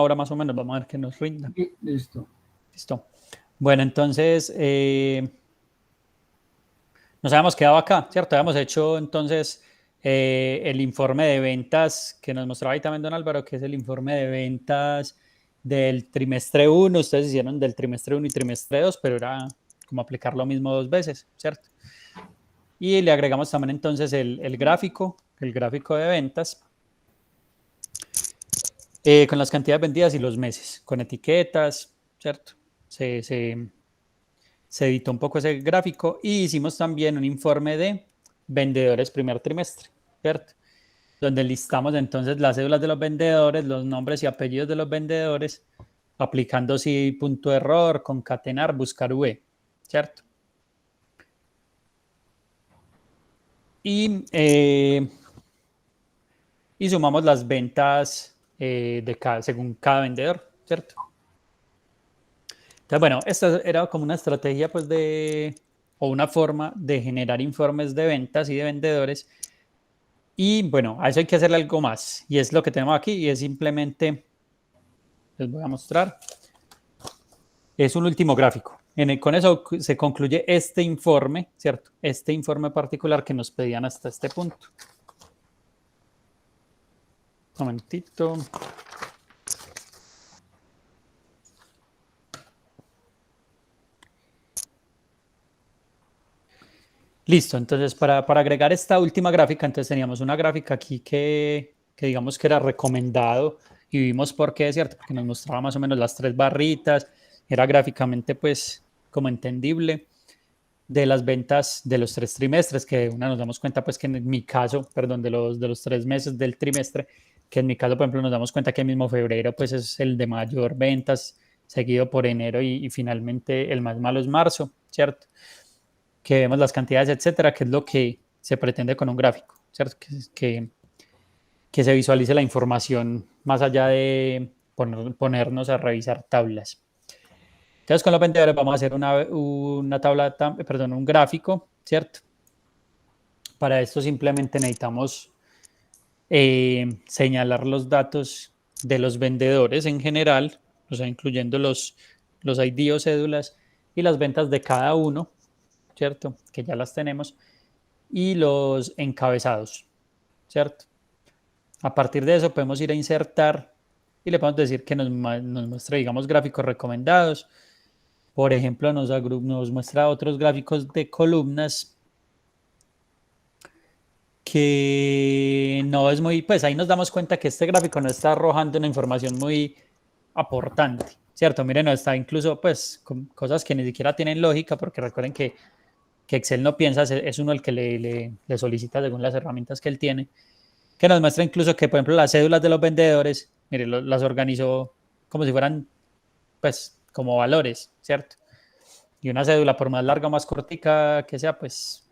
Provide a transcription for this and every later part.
hora más o menos, vamos a ver que nos rinda. Listo. Listo. Bueno, entonces, nos habíamos quedado acá, ¿cierto? Habíamos hecho entonces el informe de ventas que nos mostraba ahí también don Álvaro, que es el informe de ventas del trimestre 1. Ustedes hicieron del trimestre 1 y trimestre 2, pero era como aplicar lo mismo 2 veces, ¿cierto? Y le agregamos también entonces el gráfico de ventas, con las cantidades vendidas y los meses, con etiquetas, ¿cierto? Se editó un poco ese gráfico y hicimos también un informe de vendedores primer trimestre, ¿cierto? Donde listamos entonces las cédulas de los vendedores, los nombres y apellidos de los vendedores, aplicando sí punto de error, concatenar, buscar V, ¿cierto? Y sumamos las ventas según cada vendedor, ¿cierto? Entonces, bueno, esta era como una estrategia, pues, o una forma de generar informes de ventas y de vendedores. Y bueno, a eso hay que hacerle algo más. Y es lo que tenemos aquí, y es simplemente, les voy a mostrar, es un último gráfico. Con eso se concluye este informe, ¿cierto? Este informe particular que nos pedían hasta este punto. Un momentito. Listo, entonces para agregar esta última gráfica, entonces teníamos una gráfica aquí que digamos que era recomendado y vimos por qué, ¿cierto? Porque nos mostraba más o menos las 3 barritas, era gráficamente pues como entendible de las ventas de los 3 trimestres, que una nos damos cuenta pues que en mi caso, perdón, de los 3 meses del trimestre, que en mi caso, por ejemplo, nos damos cuenta que el mismo febrero pues es el de mayor ventas, seguido por enero y finalmente el más malo es marzo, ¿cierto? Que vemos las cantidades, etcétera, que es lo que se pretende con un gráfico, ¿cierto? Que se visualice la información más allá de ponernos a revisar tablas. Entonces, con los vendedores vamos a hacer una tabla, perdón, un gráfico, ¿cierto? Para esto simplemente necesitamos señalar los datos de los vendedores en general, o sea, incluyendo los ID o cédulas y las ventas de cada uno, ¿cierto? Que ya las tenemos, y los encabezados, ¿cierto? A partir de eso podemos ir a insertar y le podemos decir que nos muestre, digamos, gráficos recomendados. Por ejemplo, nos muestra otros gráficos de columnas que no es muy, pues ahí nos damos cuenta que este gráfico no está arrojando una información muy aportante, ¿cierto? Miren, no está incluso pues con cosas que ni siquiera tienen lógica, porque recuerden que Excel no piensa, es uno el que le solicita según las herramientas que él tiene, que nos muestra incluso que, por ejemplo, las cédulas de los vendedores, miren, las organizó como si fueran, pues, como valores, ¿cierto? Y una cédula, por más larga o más cortica que sea, pues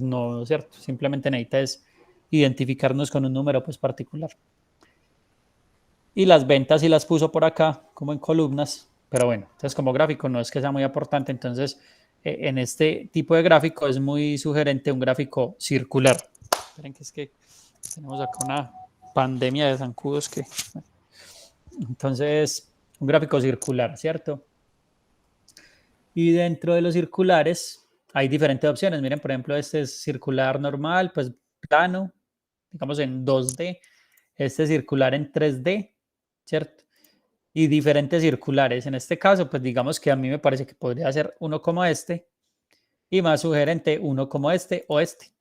no, ¿cierto? Simplemente necesita es identificarnos con un número, pues, particular. Y las ventas sí las puso por acá, como en columnas, pero bueno, entonces como gráfico no es que sea muy importante, entonces en este tipo de gráfico es muy sugerente un gráfico circular. Esperen que es que tenemos acá una pandemia de zancudos que... Entonces, un gráfico circular, ¿cierto? Y dentro de los circulares hay diferentes opciones. Miren, por ejemplo, este es circular normal, pues plano, digamos en 2D. Este circular en 3D, ¿cierto? Y diferentes circulares. En este caso, pues digamos que a mí me parece que podría ser uno como este y más sugerente uno como este o este.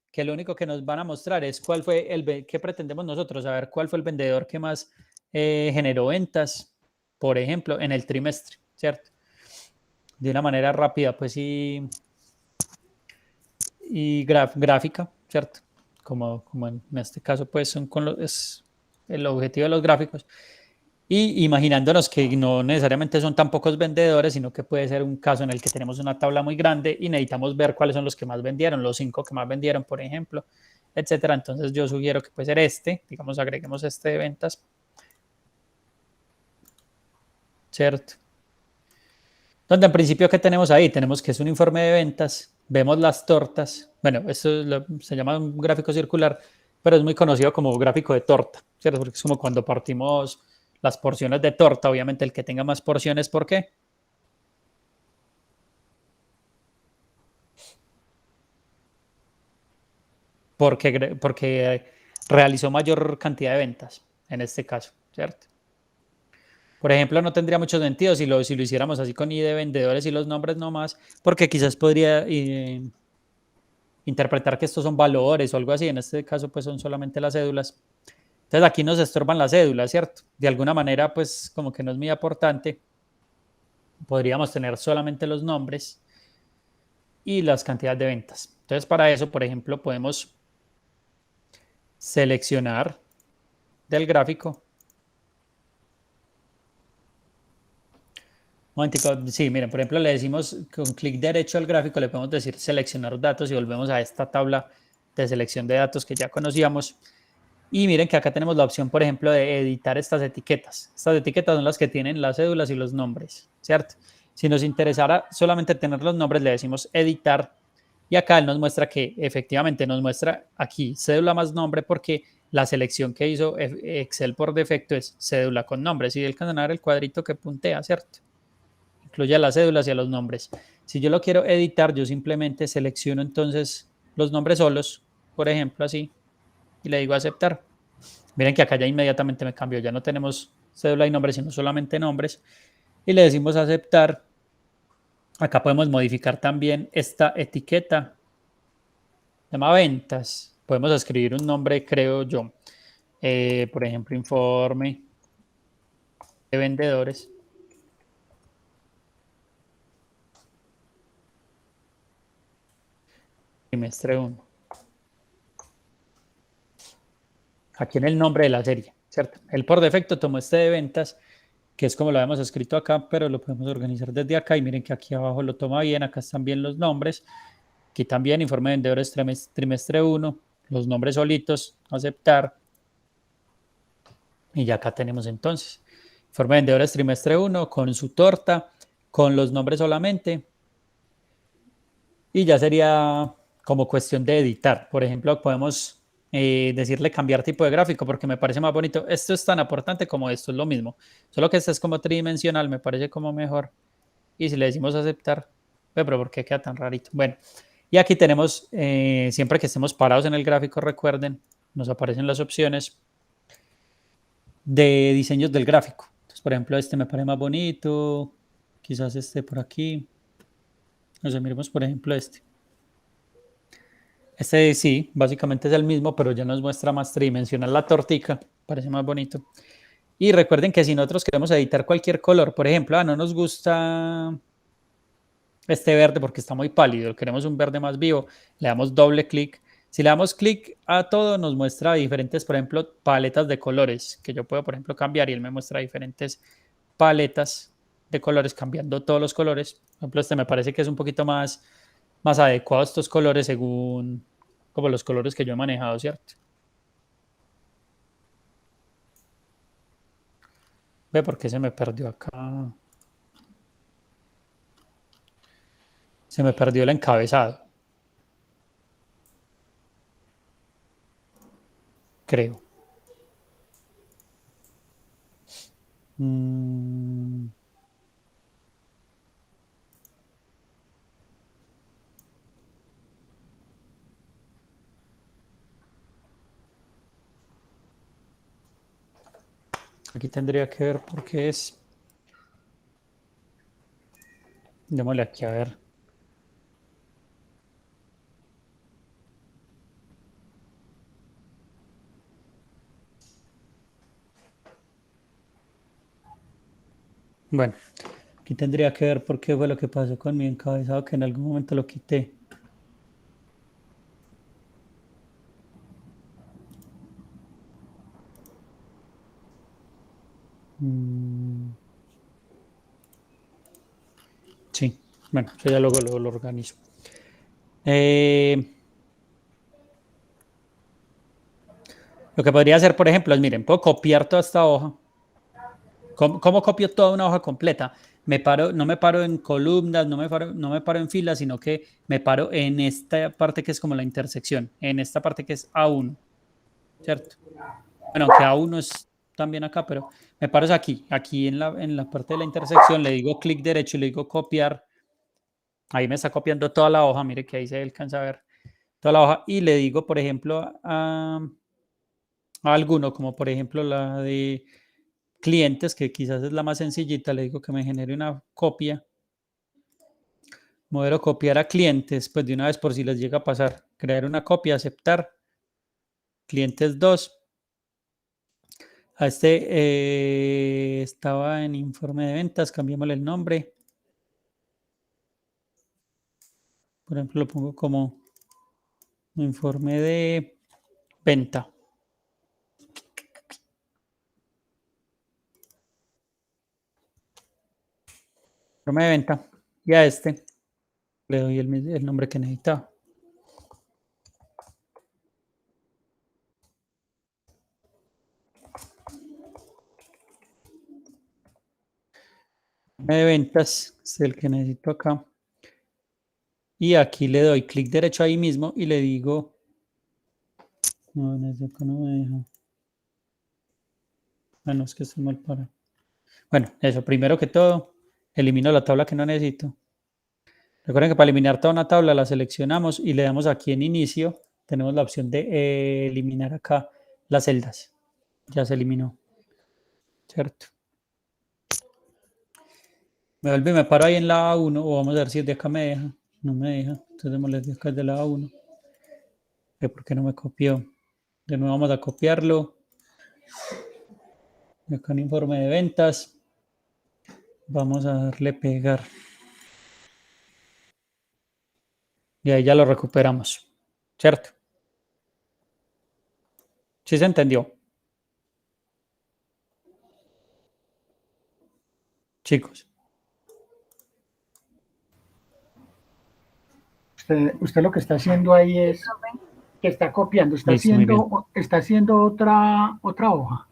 Que lo único que nos van a mostrar es cuál fue qué pretendemos nosotros, saber cuál fue el vendedor que más generó ventas, por ejemplo, en el trimestre, ¿cierto? De una manera rápida, pues y gráfica, ¿cierto? Como en este caso, pues son es el objetivo de los gráficos. Y imaginándonos que no necesariamente son tan pocos vendedores, sino que puede ser un caso en el que tenemos una tabla muy grande y necesitamos ver cuáles son los que más vendieron, los 5 que más vendieron, por ejemplo, etcétera. Entonces yo sugiero que puede ser digamos, agreguemos este de ventas, ¿cierto? Donde en principio, ¿qué tenemos ahí? Tenemos que es un informe de ventas, vemos las tortas, bueno, esto se llama un gráfico circular, pero es muy conocido como gráfico de torta, ¿cierto? Porque es como cuando partimos las porciones de torta, obviamente el que tenga más porciones, ¿por qué? Porque realizó mayor cantidad de ventas, en este caso, ¿cierto? Por ejemplo, no tendría mucho sentido si lo hiciéramos así con I de vendedores y los nombres nomás, porque quizás podría interpretar que estos son valores o algo así. En este caso, pues son solamente las cédulas. Entonces aquí nos estorban las cédulas, ¿cierto? De alguna manera, pues como que no es muy importante. Podríamos tener solamente los nombres y las cantidades de ventas. Entonces para eso, por ejemplo, podemos seleccionar del gráfico. Un momentico, sí, miren, por ejemplo, le decimos con clic derecho al gráfico, le podemos decir seleccionar datos y volvemos a esta tabla de selección de datos que ya conocíamos. Y miren que acá tenemos la opción, por ejemplo, de editar estas etiquetas. Estas etiquetas son las que tienen las cédulas y los nombres, ¿cierto? Si nos interesara solamente tener los nombres, le decimos editar. Y acá él nos muestra que efectivamente nos muestra aquí cédula más nombre porque la selección que hizo Excel por defecto es cédula con nombre. Si alcanzan a ver el cuadrito que puntea, ¿cierto? Incluye a las cédulas y a los nombres. Si yo lo quiero editar, yo simplemente selecciono entonces los nombres solos, por ejemplo, así, y le digo aceptar. Miren que acá ya inmediatamente me cambió, ya no tenemos cédula y nombre, sino solamente nombres. Y le decimos aceptar. Acá podemos modificar también esta etiqueta. Se llama ventas. Podemos escribir un nombre, creo yo. Por ejemplo, informe de vendedores. Trimestre 1. Aquí en el nombre de la serie, ¿cierto? Él por defecto tomó este de ventas, que es como lo hemos escrito acá, pero lo podemos organizar desde acá y miren que aquí abajo lo toma bien, acá están bien los nombres, aquí también informe de vendedores trimestre 1, los nombres solitos, aceptar, y ya acá tenemos entonces informe de vendedores trimestre 1 con su torta, con los nombres solamente, y ya sería como cuestión de editar. Por ejemplo, podemos decirle cambiar tipo de gráfico porque me parece más bonito. Esto es tan aportante como esto, es lo mismo. Solo que este es como tridimensional, me parece como mejor. Y si le decimos aceptar, pero ¿por qué queda tan rarito? Bueno, y aquí tenemos, siempre que estemos parados en el gráfico, recuerden, nos aparecen las opciones de diseños del gráfico. Entonces, por ejemplo, este me parece más bonito, quizás este por aquí. Nos miremos, por ejemplo, este. Este sí, básicamente es el mismo, pero ya nos muestra más tridimensional la tortica, parece más bonito. Y recuerden que si nosotros queremos editar cualquier color, por ejemplo, no nos gusta este verde porque está muy pálido, queremos un verde más vivo, le damos doble clic. Si le damos clic a todo, nos muestra diferentes, por ejemplo, paletas de colores, que yo puedo, por ejemplo, cambiar y él me muestra diferentes paletas de colores, cambiando todos los colores. Por ejemplo, este me parece que es un poquito más adecuado a estos colores según como los colores que yo he manejado, ¿cierto? Ve por qué se me perdió acá. Se me perdió el encabezado, creo. Mm, aquí tendría que ver por qué es. Démosle aquí a ver. Bueno, aquí tendría que ver por qué fue lo que pasó con mi encabezado, que en algún momento lo quité. Mm, sí, bueno, eso ya luego lo organizo. Lo que podría hacer, por ejemplo, es, miren, puedo copiar toda esta hoja. ¿Cómo copio toda una hoja completa? No me paro en columnas, no me paro en filas, sino que me paro en esta parte que es como la intersección, en esta parte que es A1. ¿cierto? Bueno, aunque A1 es también acá, pero me paro aquí en la parte de la intersección, le digo clic derecho y le digo copiar. Ahí me está copiando toda la hoja, mire que ahí se alcanza a ver toda la hoja. Y le digo, por ejemplo, a alguno, como por ejemplo la de clientes, que quizás es la más sencillita, le digo que me genere una copia. Modelo copiar a clientes, pues de una vez por si les llega a pasar. Crear una copia, aceptar. Clientes 2. A este estaba en informe de ventas, cambiémosle el nombre. Por ejemplo, lo pongo como informe de venta. Informe de venta. Y a este le doy el nombre que necesitaba. De ventas es el que necesito acá. Y aquí le doy clic derecho ahí mismo y le digo. No, acá no me deja. Bueno, es que estoy mal para. Bueno, eso, primero que todo, elimino la tabla que no necesito. Recuerden que para eliminar toda una tabla la seleccionamos y le damos aquí en inicio. Tenemos la opción de eliminar acá las celdas. Ya se eliminó. ¿Cierto? Me vuelvo y me paro ahí en la A1 o vamos a ver si de acá me deja. No me deja. Entonces démosle de acá de la A1. ¿Por qué no me copió? De nuevo vamos a copiarlo. Acá en informe de ventas. Vamos a darle pegar. Y ahí ya lo recuperamos. ¿Cierto? ¿Sí se entendió? Chicos. Usted lo que está haciendo ahí es que está copiando, Listo, muy bien. está haciendo otra hoja.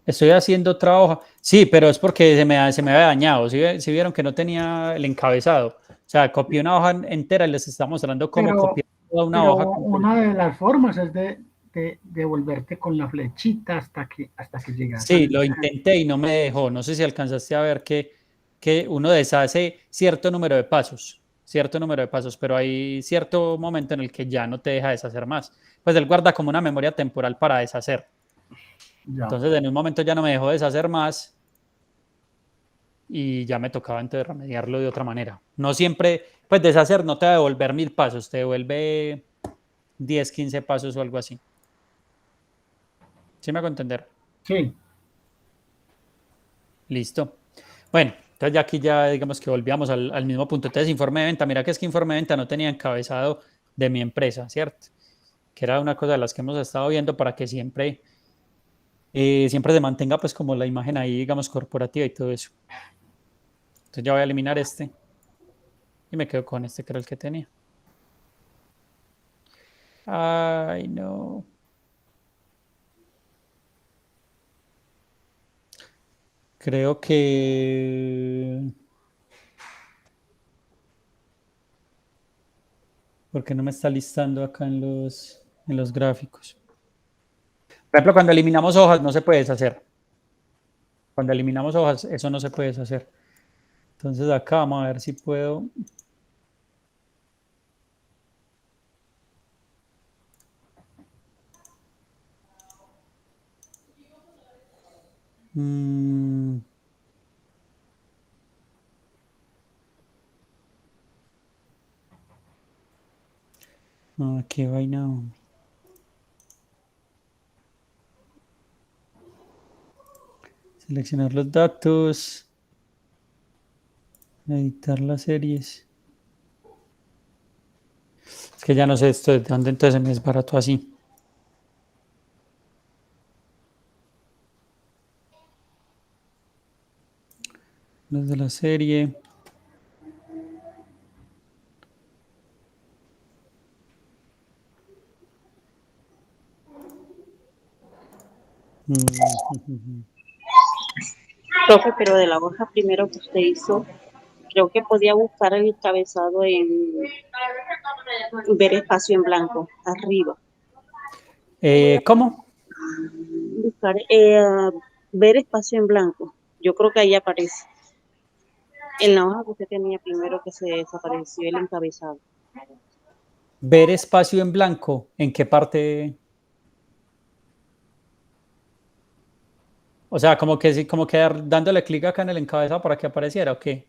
Estoy haciendo otra hoja. Sí, pero es porque se me había dañado. Si vieron que no tenía el encabezado. O sea, copié una hoja entera y les está mostrando cómo copiar toda una Pero hoja completa. una de las formas es de volverte con la flechita hasta que llegas Sí, al... lo intenté y no me dejó. No sé si alcanzaste a ver que uno deshace cierto número de pasos, pero hay cierto momento en el que ya no te deja deshacer más. Pues él guarda como una memoria temporal para deshacer. Ya. Entonces, en un momento ya no me dejó deshacer más y ya me tocaba entonces remediarlo de otra manera. No siempre, pues deshacer no te va a devolver 1000 pasos, te devuelve 10, 15 pasos o algo así. ¿Sí me hago entender? Sí. Listo. Bueno, entonces ya aquí ya digamos que volvíamos al mismo punto. Entonces, informe de venta, mira que es que informe de venta no tenía encabezado de mi empresa, ¿cierto? Que era una cosa de las que hemos estado viendo para que siempre se mantenga pues como la imagen ahí, digamos, corporativa y todo eso. Entonces ya voy a eliminar este y me quedo con este que era el que tenía. Ay, no. Creo que... porque no me está listando acá en los gráficos. Por ejemplo, cuando eliminamos hojas no se puede deshacer. Cuando eliminamos hojas, eso no se puede deshacer. Entonces acá vamos a ver si puedo... Mm, no, qué vaina. Seleccionar los datos. Editar las series. Es que ya no sé esto de dónde entonces me desbarató así. Los de la serie. Mm, Profe, pero de la hoja primero que usted hizo, creo que podía buscar el encabezado ver espacio en blanco, arriba. ¿Cómo? Buscar, ver espacio en blanco. Yo creo que ahí aparece. En la hoja que usted tenía primero que se desapareció el encabezado. Ver espacio en blanco. ¿En qué parte? O sea, como que sí, como que dándole clic acá en el encabezado para que apareciera, ¿o qué?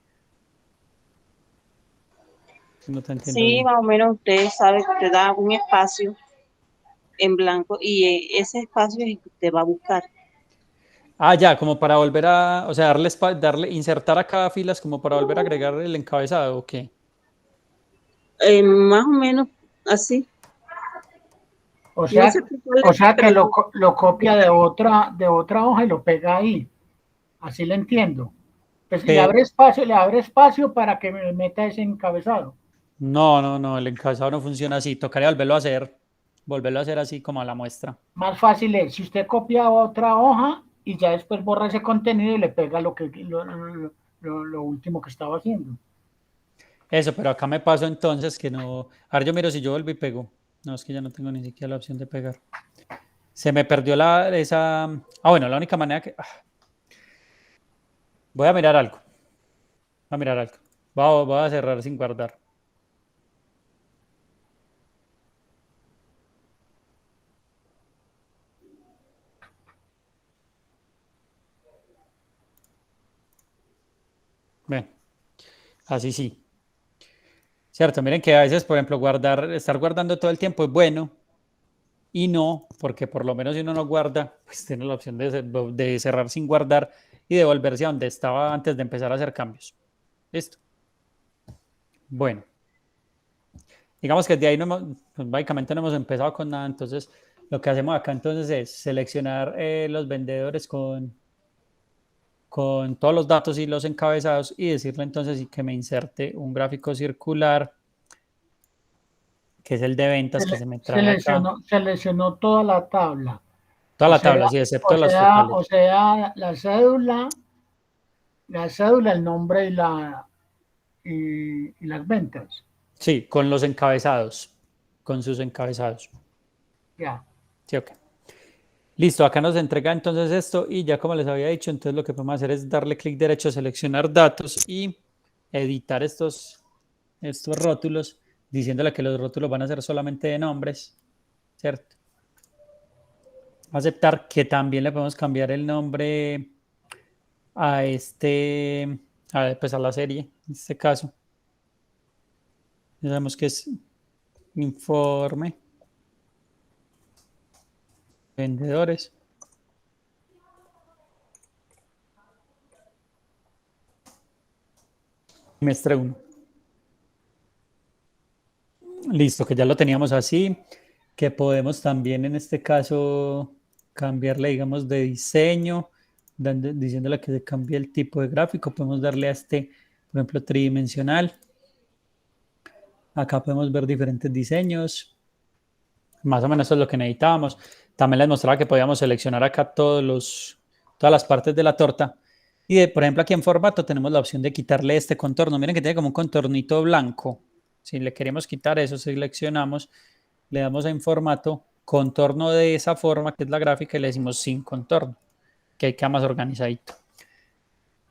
No te entiendo Sí, bien. más o menos usted sabe que usted da un espacio en blanco y ese espacio es el que usted va a buscar. Ah, ya, como para volver a, o sea, insertar a cada filas como para volver a agregar el encabezado, ¿o qué? Más o menos así. O No sea, sé explicarle o bien, sea que pero lo copia de otra hoja y lo pega ahí. Así le entiendo. Pues Pero, le abre espacio para que me meta ese encabezado. no, el encabezado no funciona así. Tocaría volverlo a hacer así como a la muestra. Más fácil es, si usted copia otra hoja y ya después borra ese contenido y le pega lo último que estaba haciendo. Eso, pero acá me pasó entonces que no. Ahora yo miro si yo vuelvo y pego. No, es que ya no tengo ni siquiera la opción de pegar. Se me perdió esa. Ah, bueno, la única manera que. Voy a mirar algo. Voy a mirar algo. Voy a cerrar sin guardar. Ven, así sí. Cierto, miren que a veces, por ejemplo, estar guardando todo el tiempo es bueno y no, porque por lo menos si uno no guarda, pues tiene la opción de cerrar sin guardar y devolverse a donde estaba antes de empezar a hacer cambios. Listo. Bueno, digamos que de ahí no hemos, pues básicamente no hemos empezado con nada, entonces lo que hacemos acá entonces es seleccionar los vendedores con todos los datos y los encabezados y decirle entonces sí que me inserte un gráfico circular, que es el de ventas que se me trae acá. Seleccionó toda la tabla. Toda la tabla, sí, excepto las O focales. sea, la cédula, el nombre y las ventas. Sí, con los encabezados, con sus encabezados. Ya. Sí, ok. Listo, acá nos entrega entonces esto y ya como les había dicho, entonces lo que podemos hacer es darle clic derecho, seleccionar datos y editar estos rótulos, diciéndole que los rótulos van a ser solamente de nombres, ¿cierto? Aceptar que también le podemos cambiar el nombre a pues a la serie, en este caso. Ya sabemos que es informe, vendedores. Trimestre 1. Listo, que ya lo teníamos así, que podemos también en este caso cambiarle, digamos, de diseño, diciéndole que se cambie el tipo de gráfico. Podemos darle a por ejemplo, tridimensional. Acá podemos ver diferentes diseños. Más o menos eso es lo que necesitábamos. También les mostraba que podíamos seleccionar acá todas las partes de la torta. Y por ejemplo, aquí en formato tenemos la opción de quitarle este contorno. Miren que tiene como un contornito blanco. Si le queremos quitar eso, seleccionamos, le damos en formato, contorno de esa forma, que es la gráfica, y le decimos sin contorno, que ahí queda más organizadito.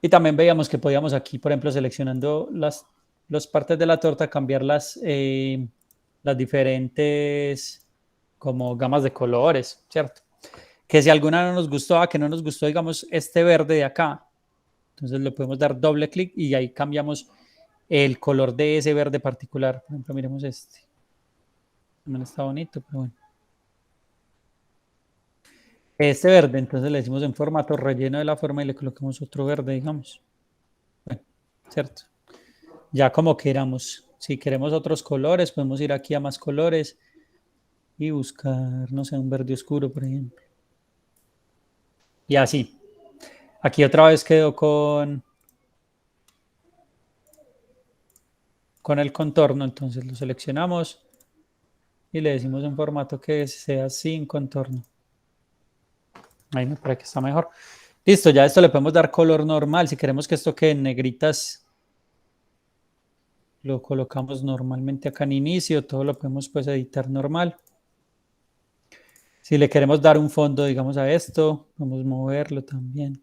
Y también veíamos que podíamos aquí, por ejemplo, seleccionando las partes de la torta, cambiar las diferentes como gamas de colores, ¿cierto? Que si alguna no nos gustó, que no nos gustó, digamos, este verde de acá, entonces le podemos dar doble clic y ahí cambiamos el color de ese verde particular. Por ejemplo, miremos este. También está bonito, pero bueno. Este verde, entonces le decimos en formato relleno de la forma y le colocamos otro verde, digamos. Bueno, ¿cierto? Ya como queramos. Si queremos otros colores, podemos ir aquí a más colores y buscar, no sé, un verde oscuro, por ejemplo. Y así. Aquí otra vez quedó con el contorno, entonces lo seleccionamos y le decimos en formato que sea sin contorno. Ahí me parece que está mejor. Listo, ya esto le podemos dar color normal. Si queremos que esto quede en negritas, lo colocamos normalmente acá en inicio, todo lo podemos pues editar normal. Si le queremos dar un fondo, digamos, a esto, vamos a moverlo también.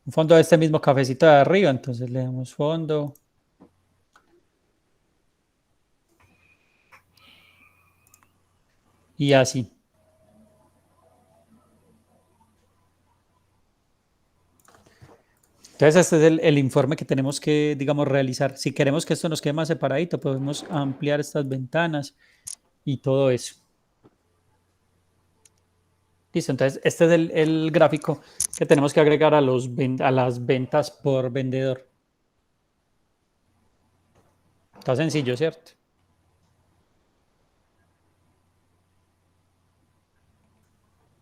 Un fondo de este mismo cafecito de arriba, entonces le damos fondo. Y así. Entonces este es el informe que tenemos que, digamos, realizar. Si queremos que esto nos quede más separadito, podemos ampliar estas ventanas y todo eso. Listo, entonces este es el gráfico que tenemos que agregar a las ventas por vendedor. Está sencillo, ¿cierto?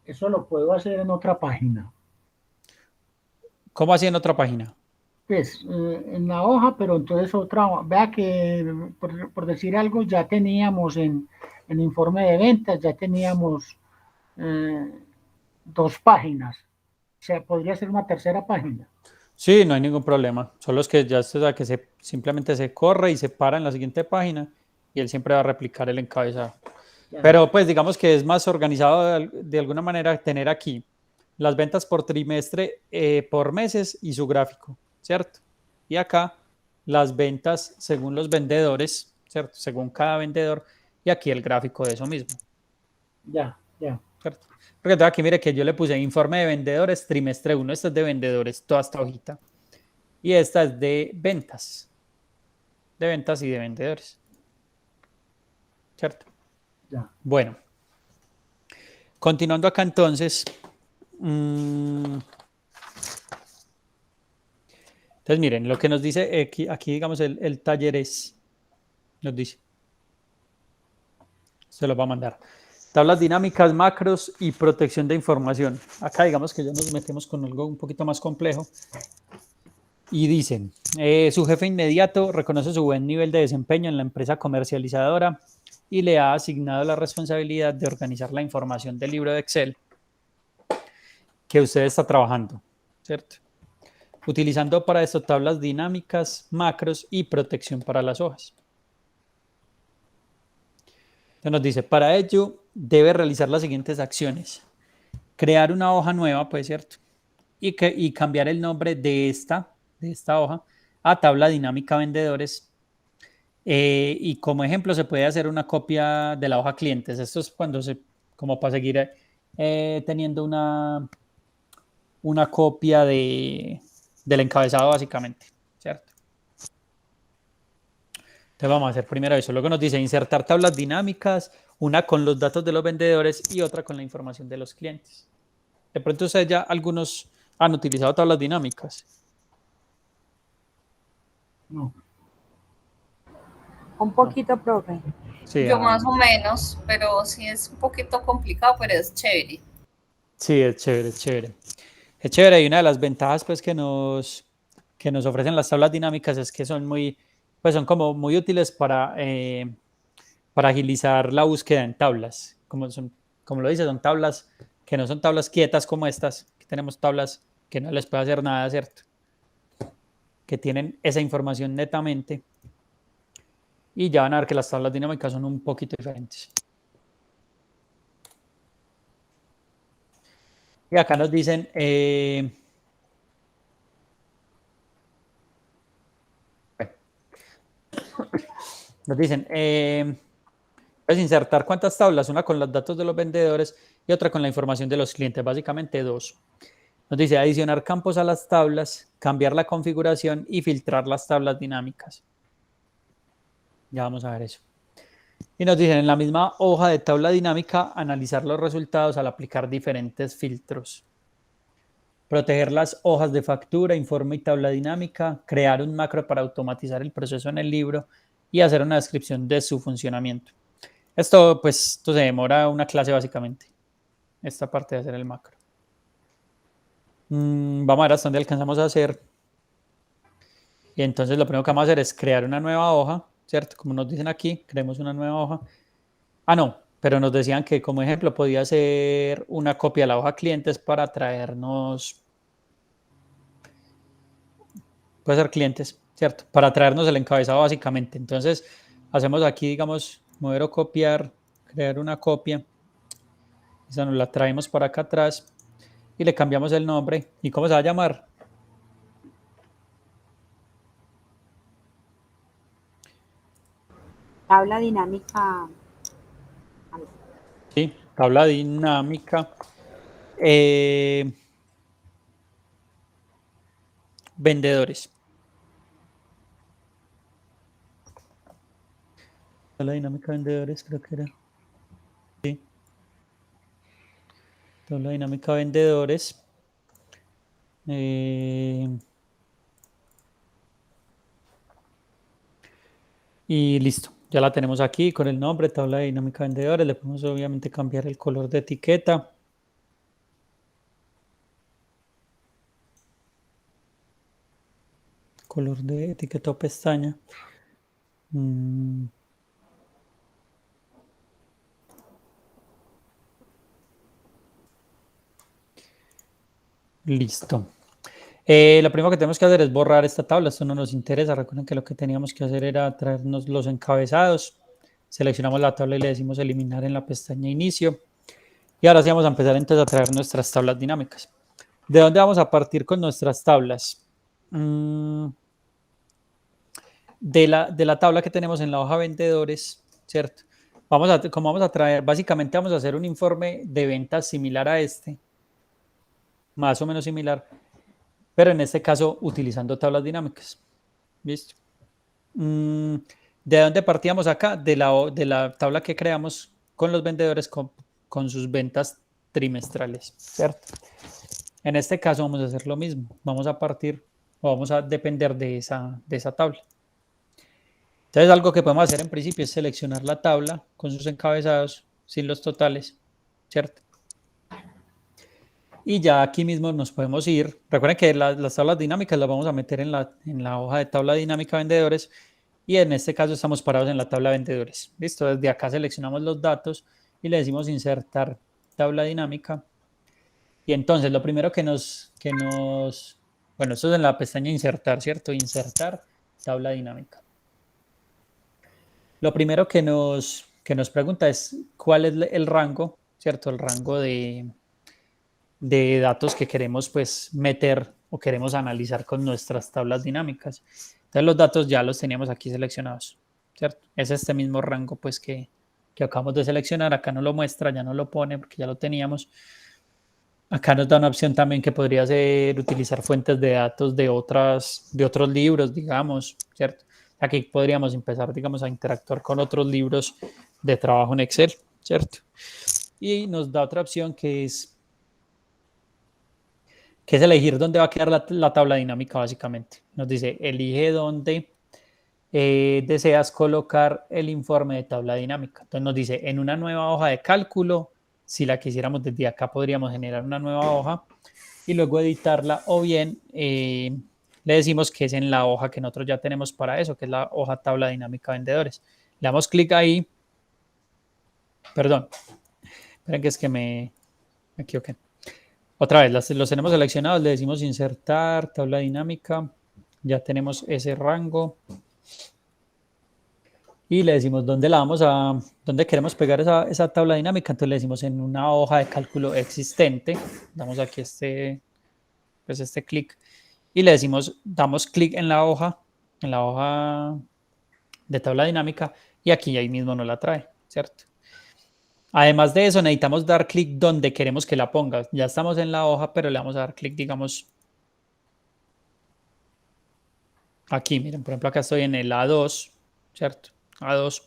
Eso lo puedo hacer en otra página. ¿Cómo así en otra página? Pues en la hoja, pero entonces otra, vea que por decir algo, ya teníamos en informe de ventas, ya teníamos 2 páginas. O sea, podría ser una tercera página. Sí, no hay ningún problema. Solo es que ya simplemente se corre y se para en la siguiente página y él siempre va a replicar el encabezado. Ya. Pero pues digamos que es más organizado de alguna manera tener aquí las ventas por trimestre, por meses y su gráfico, ¿cierto? Y acá las ventas según los vendedores, ¿cierto? Según cada vendedor y aquí el gráfico de eso mismo. Ya, ya. ¿Cierto? Porque entonces aquí mire que yo le puse informe de vendedores trimestre 1, esta es de vendedores, toda esta hojita. Y esta es de ventas y de vendedores. ¿Cierto? Ya. Bueno, continuando acá entonces. Entonces miren, lo que nos dice aquí digamos, el taller nos dice, se los va a mandar. Tablas dinámicas, macros y protección de información. Acá digamos que ya nos metemos con algo un poquito más complejo. Y dicen, su jefe inmediato reconoce su buen nivel de desempeño en la empresa comercializadora y le ha asignado la responsabilidad de organizar la información del libro de Excel que usted está trabajando, ¿cierto? Utilizando para esto tablas dinámicas, macros y protección para las hojas. Entonces nos dice, para ello debe realizar las siguientes acciones. Crear una hoja nueva, pues, ¿cierto? Y cambiar el nombre de esta hoja a tabla dinámica vendedores. Y como ejemplo se puede hacer una copia de la hoja clientes. Esto es como para seguir teniendo una copia del encabezado básicamente, ¿cierto? Entonces vamos a hacer primero eso. Luego nos dice insertar tablas dinámicas, una con los datos de los vendedores y otra con la información de los clientes. De pronto ustedes ya algunos han utilizado tablas dinámicas. No. Un poquito, profe. Sí, Yo más o menos, pero sí es un poquito complicado, pero es chévere. sí, es chévere, es chévere. Es chévere y una de las ventajas pues, que nos ofrecen las tablas dinámicas es que son son como muy útiles para agilizar la búsqueda en tablas. Como lo dice, son tablas que no son tablas quietas como estas, que tenemos tablas que no les puede hacer nada, ¿cierto? Que tienen esa información netamente. Y ya van a ver que las tablas dinámicas son un poquito diferentes. Y acá nos dicen, puedes insertar cuántas tablas, una con los datos de los vendedores y otra con la información de los clientes, básicamente 2. Nos dice adicionar campos a las tablas, cambiar la configuración y filtrar las tablas dinámicas. Ya vamos a ver eso. Y nos dicen en la misma hoja de tabla dinámica, analizar los resultados al aplicar diferentes filtros. Proteger las hojas de factura, informe y tabla dinámica, crear un macro para automatizar el proceso en el libro y hacer una descripción de su funcionamiento. Esto se demora una clase básicamente, esta parte de hacer el macro. Vamos a ver hasta dónde alcanzamos a hacer. Y entonces lo primero que vamos a hacer es crear una nueva hoja, ¿cierto? Como nos dicen aquí, creemos una nueva hoja. No, pero nos decían que como ejemplo podía ser una copia de la hoja clientes para traernos, puede ser clientes, ¿cierto? Para traernos el encabezado básicamente. Entonces, hacemos aquí, digamos, mover o copiar, crear una copia. Esa nos la traemos para acá atrás y le cambiamos el nombre. ¿Y cómo se va a llamar? Tabla dinámica. Sí, tabla dinámica. Vendedores. Tabla dinámica vendedores, creo que era. Sí. Tabla dinámica vendedores. Y listo, ya la tenemos aquí con el nombre, tabla dinámica vendedores. Le podemos obviamente cambiar el color de etiqueta. Color de etiqueta o pestaña. Listo. Lo primero que tenemos que hacer es borrar esta tabla. Esto no nos interesa. Recuerden que lo que teníamos que hacer era traernos los encabezados. Seleccionamos la tabla y le decimos eliminar en la pestaña inicio. Y ahora sí vamos a empezar entonces a traer nuestras tablas dinámicas. ¿De dónde vamos a partir con nuestras tablas? De la tabla que tenemos en la hoja vendedores, ¿cierto? Como vamos a traer, básicamente vamos a hacer un informe de ventas similar a este, más o menos similar, pero en este caso utilizando tablas dinámicas. ¿Listo? ¿De dónde partíamos acá? De la tabla que creamos con los vendedores con sus ventas trimestrales, ¿cierto? En este caso vamos a hacer lo mismo. Vamos a partir o vamos a depender de esa tabla. Entonces, algo que podemos hacer en principio es seleccionar la tabla con sus encabezados sin los totales, ¿cierto? Y ya aquí mismo nos podemos ir. Recuerden que las tablas dinámicas las vamos a meter en la hoja de tabla dinámica vendedores y en este caso estamos parados en la tabla vendedores. Listo, desde acá seleccionamos los datos y le decimos insertar tabla dinámica. Y entonces lo primero bueno, esto es en la pestaña insertar, ¿cierto? Insertar tabla dinámica. Lo primero que nos pregunta es cuál es el rango, ¿cierto? El rango de datos que queremos pues meter o queremos analizar con nuestras tablas dinámicas. Entonces los datos ya los teníamos aquí seleccionados, ¿cierto? Es este mismo rango pues que acabamos de seleccionar. Acá no lo muestra, ya no lo pone porque ya lo teníamos. Acá nos da una opción también que podría ser utilizar fuentes de datos de otros libros, digamos, ¿cierto? Aquí podríamos empezar, digamos, a interactuar con otros libros de trabajo en Excel, ¿cierto? Y nos da otra opción que es elegir dónde va a quedar la tabla dinámica, básicamente. Nos dice, elige dónde deseas colocar el informe de tabla dinámica. Entonces nos dice, en una nueva hoja de cálculo, si la quisiéramos desde acá, podríamos generar una nueva hoja y luego editarla, o bien le decimos que es en la hoja que nosotros ya tenemos para eso, que es la hoja tabla dinámica vendedores. Le damos clic ahí. Perdón. Esperen que es que me equivoqué. Otra vez, los tenemos seleccionados, le decimos insertar tabla dinámica. Ya tenemos ese rango. Y le decimos dónde queremos pegar esa tabla dinámica. Entonces le decimos en una hoja de cálculo existente. Damos aquí este clic. Y le decimos, damos clic en la hoja de tabla dinámica. Y aquí ahí mismo nos la trae, ¿cierto? Además de eso, necesitamos dar clic donde queremos que la ponga. Ya estamos en la hoja, pero le vamos a dar clic, digamos, aquí. Miren, por ejemplo, acá estoy en el A2, ¿cierto? A2.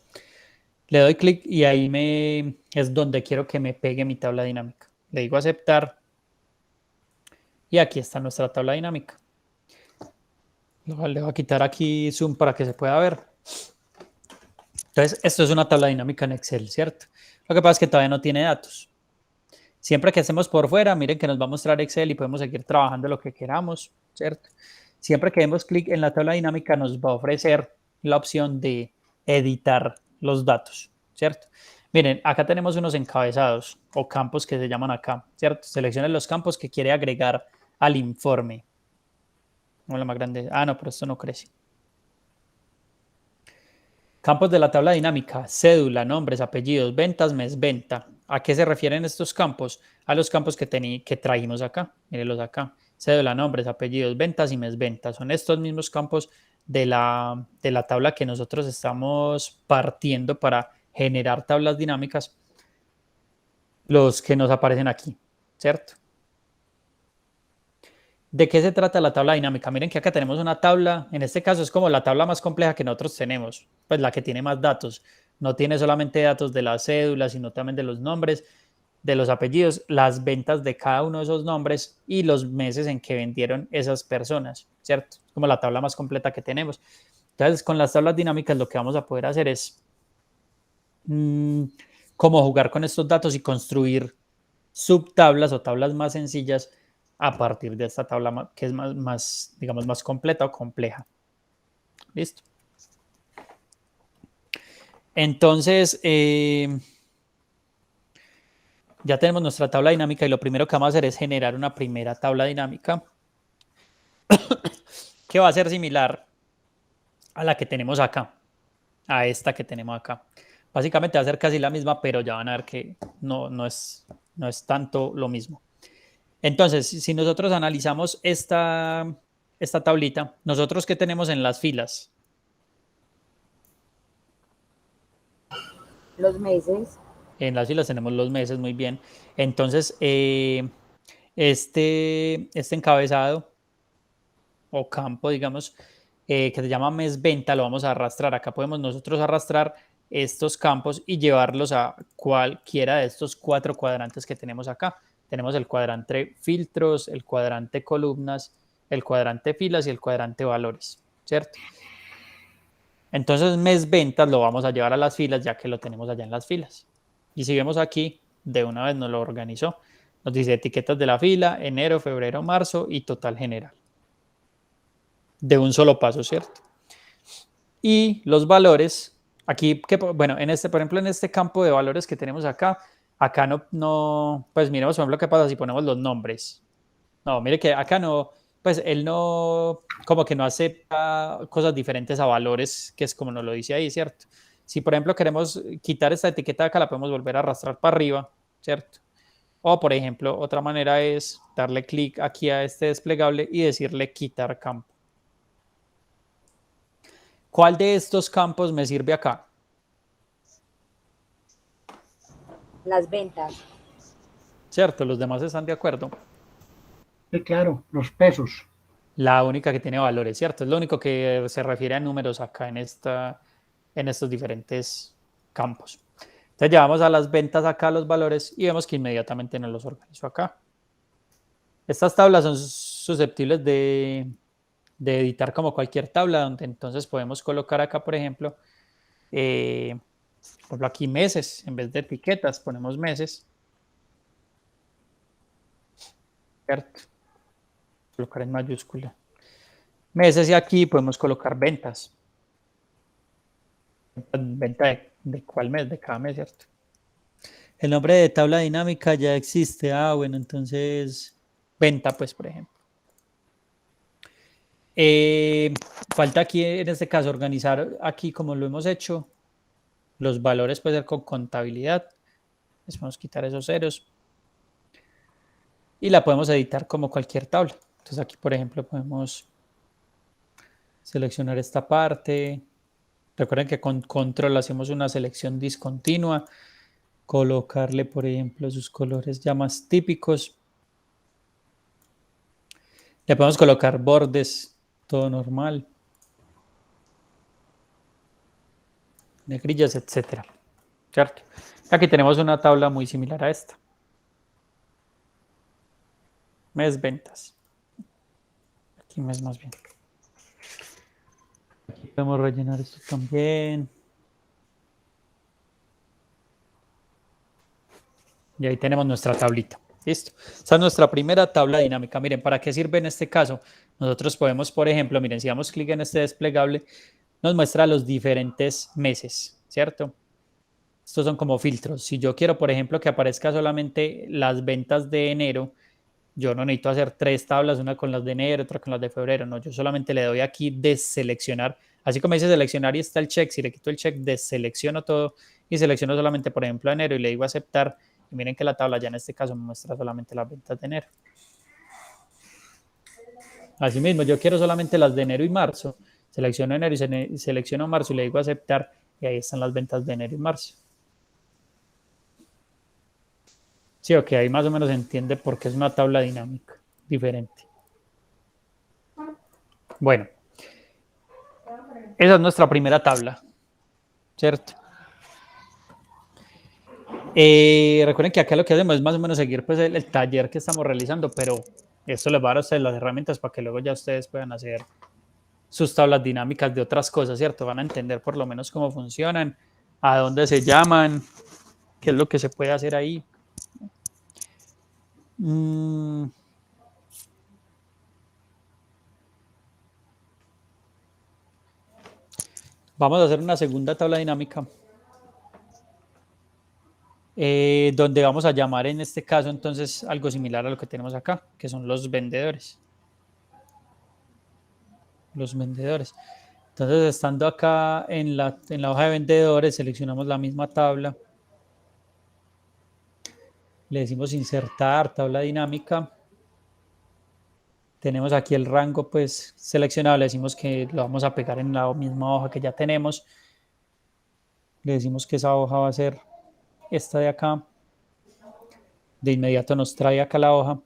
Le doy clic y ahí es donde quiero que me pegue mi tabla dinámica. Le digo aceptar. Y aquí está nuestra tabla dinámica. Le voy a quitar aquí zoom para que se pueda ver. Entonces, esto es una tabla dinámica en Excel, ¿cierto? Lo que pasa es que todavía no tiene datos. Siempre que hacemos por fuera, miren que nos va a mostrar Excel y podemos seguir trabajando lo que queramos, ¿cierto? Siempre que demos clic en la tabla dinámica nos va a ofrecer la opción de editar los datos, ¿cierto? Miren, acá tenemos unos encabezados o campos que se llaman acá, ¿cierto? Seleccione los campos que quiere agregar al informe. No, la más grande. Ah, no, pero esto no crece. Campos de la tabla dinámica: cédula, nombres, apellidos, ventas, mes, venta. ¿A qué se refieren estos campos? A los campos que trajimos acá. Mírenlos acá. Cédula, nombres, apellidos, ventas y mes, venta. Son estos mismos campos de la tabla que nosotros estamos partiendo para generar tablas dinámicas, los que nos aparecen aquí, ¿cierto? ¿De qué se trata la tabla dinámica? Miren que acá tenemos una tabla, en este caso es como la tabla más compleja que nosotros tenemos, pues la que tiene más datos. No tiene solamente datos de las cédulas, sino también de los nombres, de los apellidos, las ventas de cada uno de esos nombres y los meses en que vendieron esas personas, ¿cierto? Es como la tabla más completa que tenemos. Entonces, con las tablas dinámicas lo que vamos a poder hacer es como jugar con estos datos y construir subtablas o tablas más sencillas a partir de esta tabla que es más, digamos, más completa o compleja. ¿Listo? Entonces, ya tenemos nuestra tabla dinámica y lo primero que vamos a hacer es generar una primera tabla dinámica que va a ser similar a la que tenemos acá, a esta que tenemos acá. Básicamente va a ser casi la misma, pero ya van a ver que no es tanto lo mismo. Entonces, si nosotros analizamos esta tablita, nosotros ¿qué tenemos en las filas? Los meses. En las filas tenemos los meses, muy bien. Entonces, este encabezado o campo, digamos, que se llama mes venta, lo vamos a arrastrar. Acá podemos nosotros arrastrar estos campos y llevarlos a cualquiera de estos 4 cuadrantes que tenemos acá. Tenemos el cuadrante filtros, el cuadrante columnas, el cuadrante filas y el cuadrante valores, ¿cierto? Entonces, mes ventas lo vamos a llevar a las filas ya que lo tenemos allá en las filas. Y si vemos aquí, de una vez nos lo organizó. Nos dice etiquetas de la fila, enero, febrero, marzo y total general. De un solo paso, ¿cierto? Y los valores, aquí, bueno, por ejemplo, en este campo de valores que tenemos acá pues miremos, por ejemplo, qué pasa si ponemos los nombres. No, mire que acá no, pues él no, como que no acepta cosas diferentes a valores, que es como nos lo dice ahí, ¿cierto? Si, por ejemplo, queremos quitar esta etiqueta de acá, la podemos volver a arrastrar para arriba, ¿cierto? O, por ejemplo, otra manera es darle clic aquí a este desplegable y decirle quitar campo. ¿Cuál de estos campos me sirve acá? Las ventas. ¿Cierto? ¿Los demás están de acuerdo? Sí, claro, los pesos. La única que tiene valores, ¿cierto? Es lo único que se refiere a números acá en estos diferentes campos. Entonces llevamos a las ventas acá los valores y vemos que inmediatamente nos los organizó acá. Estas tablas son susceptibles de editar como cualquier tabla, donde entonces podemos colocar acá, por ejemplo, aquí meses, en vez de etiquetas ponemos meses, ¿cierto? Colocar en mayúscula. Meses y aquí podemos colocar ventas. Venta de cuál mes, de cada mes, ¿cierto? El nombre de tabla dinámica ya existe. Bueno, entonces venta, pues, por ejemplo. Falta aquí, en este caso, organizar aquí como lo hemos hecho. Los valores puede ser con contabilidad. Les podemos quitar esos ceros. Y la podemos editar como cualquier tabla. Entonces aquí, por ejemplo, podemos seleccionar esta parte. Recuerden que con control hacemos una selección discontinua. Colocarle, por ejemplo, sus colores ya más típicos. Le podemos colocar bordes, todo normal. Negrillas, etcétera. ¿Cierto? Aquí tenemos una tabla muy similar a esta. Mes ventas. Aquí mes más bien. Aquí podemos rellenar esto también. Y ahí tenemos nuestra tablita. Listo. Esta es nuestra primera tabla dinámica. Miren, ¿para qué sirve en este caso? Nosotros podemos, por ejemplo, miren, si damos clic en este desplegable, nos muestra los diferentes meses, ¿cierto? Estos son como filtros. Si yo quiero, por ejemplo, que aparezca solamente las ventas de enero, yo no necesito hacer 3 tablas, una con las de enero, otra con las de febrero. No, yo solamente le doy aquí deseleccionar Así como dice seleccionar y está el check, si le quito el check, deselecciono todo y selecciono solamente, por ejemplo, enero y le digo aceptar, y miren que la tabla ya en este caso me muestra solamente las ventas de enero. Asimismo, yo quiero solamente las de enero y marzo. Selecciono enero y selecciono marzo y le digo aceptar y ahí están las ventas de enero y marzo. Sí, ok, ahí más o menos se entiende por qué es una tabla dinámica diferente. Bueno, esa es nuestra primera tabla, ¿cierto? Recuerden que acá lo que hacemos es más o menos seguir pues, el taller que estamos realizando, pero esto les va a dar a ustedes las herramientas para que luego ya ustedes puedan hacer sus tablas dinámicas de otras cosas, ¿cierto? Van a entender por lo menos cómo funcionan, a dónde se llaman, qué es lo que se puede hacer ahí. Vamos a hacer una segunda tabla dinámica donde vamos a llamar en este caso entonces algo similar a lo que tenemos acá, que son los vendedores. Los vendedores. Entonces, estando acá en la hoja de vendedores, seleccionamos la misma tabla. Le decimos insertar, tabla dinámica. Tenemos aquí el rango pues seleccionado, le decimos que lo vamos a pegar en la misma hoja que ya tenemos. Le decimos que esa hoja va a ser esta de acá. De inmediato nos trae acá la hoja.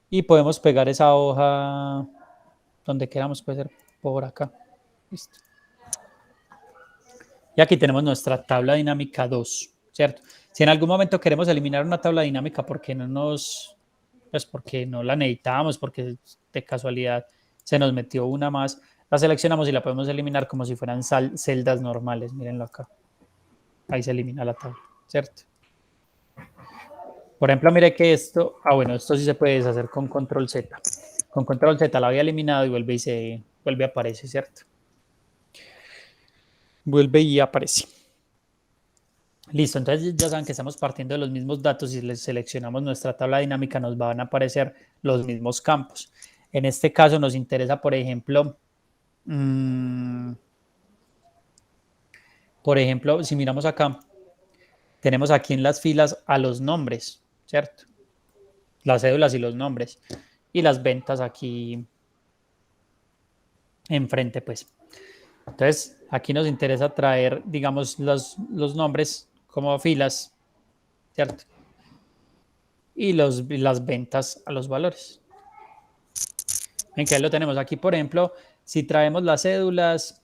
Y podemos pegar esa hoja donde queramos, puede ser por acá. Listo. Y aquí tenemos nuestra tabla dinámica 2, ¿cierto? Si en algún momento queremos eliminar una tabla dinámica porque porque no la necesitamos, porque de casualidad se nos metió una más, la seleccionamos y la podemos eliminar como si fueran celdas normales. Mírenlo acá. Ahí se elimina la tabla, ¿cierto? Por ejemplo, mire que esto, bueno, esto sí se puede deshacer con control Z. Con control Z la había eliminado y vuelve a aparecer, ¿cierto? Vuelve y aparece. Listo, entonces ya saben que estamos partiendo de los mismos datos y les seleccionamos nuestra tabla dinámica, nos van a aparecer los mismos campos. En este caso nos interesa, por ejemplo, si miramos acá, tenemos aquí en las filas a los nombres, ¿cierto? Las cédulas y los nombres. Y las ventas aquí enfrente, pues. Entonces, aquí nos interesa traer, digamos, los nombres como filas, ¿cierto? Y las ventas a los valores. ¿En qué lo tenemos? Aquí, por ejemplo, si traemos las cédulas,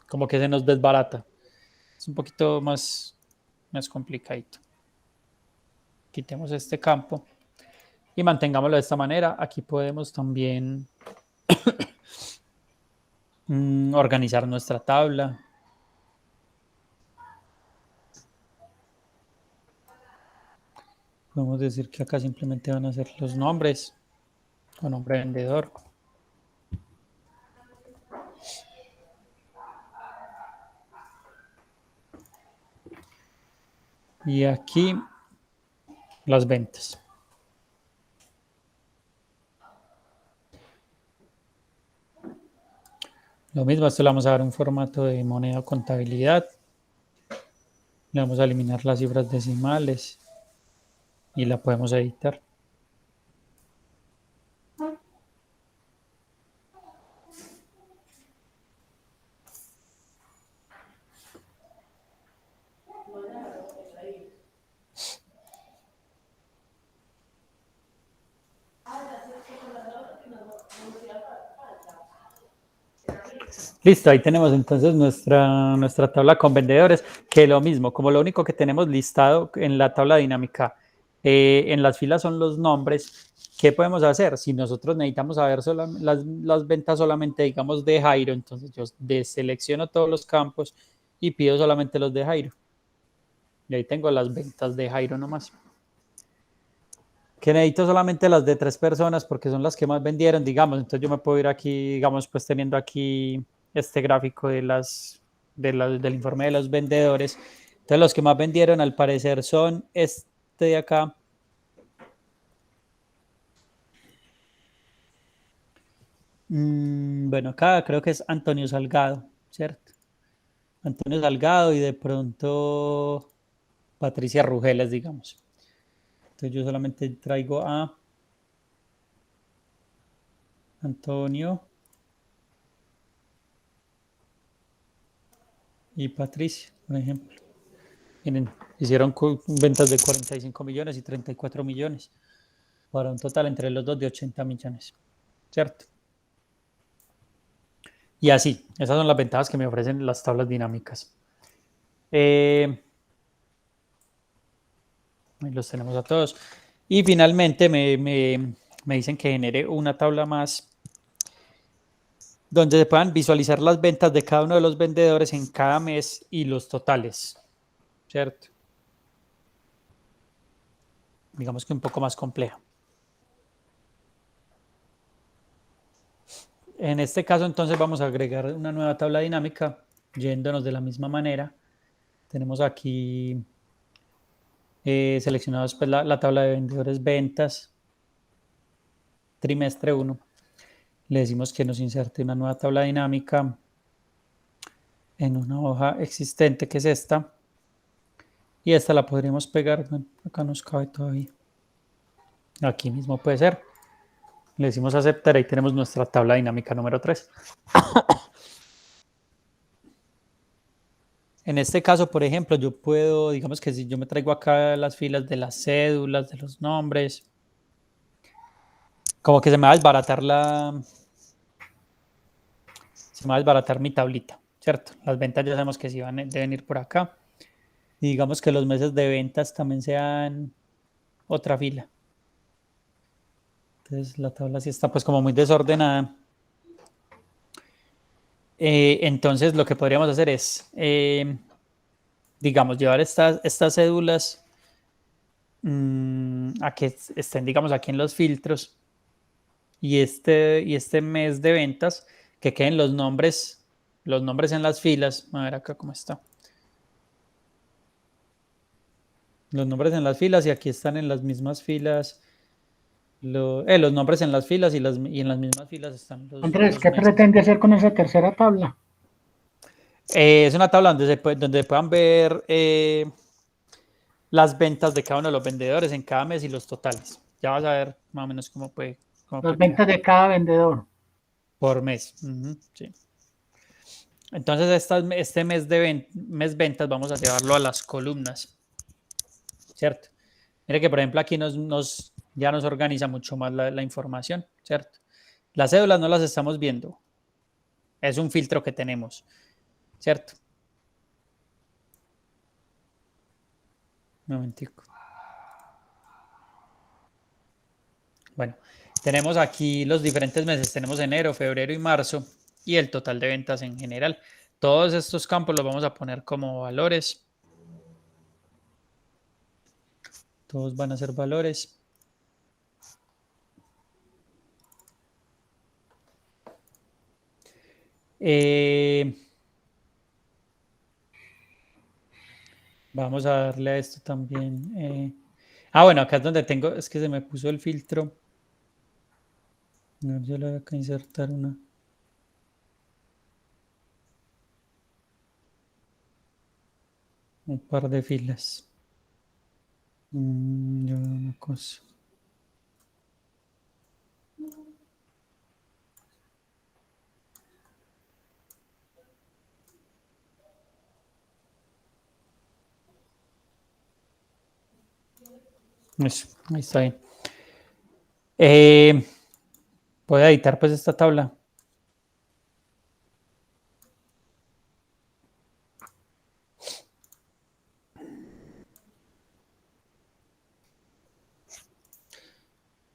como que se nos desbarata. Es un poquito más complicadito. Quitemos este campo y mantengámoslo de esta manera. Aquí podemos también organizar nuestra tabla. Podemos decir que acá simplemente van a ser los nombres o nombre vendedor. Y aquí las ventas. Lo mismo, esto le vamos a dar un formato de moneda o contabilidad. Le vamos a eliminar las cifras decimales y la podemos editar. Listo, ahí tenemos entonces nuestra tabla con vendedores, que lo mismo, como lo único que tenemos listado en la tabla dinámica, en las filas son los nombres. ¿Qué podemos hacer? Si nosotros necesitamos saber las ventas solamente, digamos, de Jairo, entonces yo deselecciono todos los campos y pido solamente los de Jairo. Y ahí tengo las ventas de Jairo nomás. Que necesito solamente las de 3 personas porque son las que más vendieron, digamos. Entonces yo me puedo ir aquí, digamos, pues teniendo aquí este gráfico del informe de los vendedores. Entonces los que más vendieron al parecer son este de acá. Bueno, acá creo que es Antonio Salgado, ¿cierto? Antonio Salgado y de pronto Patricia Rugeles, digamos. Entonces yo solamente traigo a Antonio y Patricia, por ejemplo. Miren, hicieron ventas de 45 millones y 34 millones, para un total entre los dos de 80 millones, ¿cierto? Y así, esas son las ventajas que me ofrecen las tablas dinámicas. Ahí los tenemos a todos. Y finalmente me dicen que genere una tabla más donde se puedan visualizar las ventas de cada uno de los vendedores en cada mes y los totales, ¿cierto? Digamos que un poco más compleja. En este caso, entonces, vamos a agregar una nueva tabla dinámica, yéndonos de la misma manera. Tenemos aquí seleccionados pues, la tabla de vendedores ventas, trimestre 1. Le decimos que nos inserte una nueva tabla dinámica en una hoja existente, que es esta. Y esta la podríamos pegar, bueno, acá nos cabe todavía. Aquí mismo puede ser. Le decimos aceptar, ahí tenemos nuestra tabla dinámica número 3. En este caso, por ejemplo, yo puedo, digamos que si yo me traigo acá las filas de las cédulas, de los nombres, como que se me va a desbaratar mi tablita, ¿cierto? Las ventas ya sabemos que sí deben ir por acá. Y digamos que los meses de ventas también sean otra fila. Entonces la tabla sí está pues como muy desordenada. Entonces lo que podríamos hacer es, digamos, llevar estas cédulas a que estén, digamos, aquí en los filtros y este mes de ventas, que queden los nombres en las filas. A ver acá cómo está. Los nombres en las filas y aquí están en las mismas filas. Los nombres en las filas y en las mismas filas están Andrés, los ¿qué meses. pretende hacer con esa tercera tabla? Es una tabla donde puedan ver las ventas de cada uno de los vendedores en cada mes y los totales. Ya vas a ver más o menos cómo Las puede quedar ventas de cada vendedor. por mes. Sí. Entonces, este mes ventas vamos a llevarlo a las columnas, ¿cierto? Mire que, por ejemplo, aquí ya nos organiza mucho más la información, ¿cierto? Las cédulas no las estamos viendo. Es un filtro que tenemos, ¿cierto? Un momentico. Bueno, tenemos aquí los diferentes meses. Tenemos enero, febrero y marzo y el total de ventas en general. Todos estos campos los vamos a poner como valores. Todos van a ser valores. Vamos a darle a esto también. Bueno, acá es donde tengo, es que se me puso el filtro. A ver, yo le voy a insertar un par de filas. Yo veo una cosa. Eso, ahí está bien. Voy a editar pues esta tabla.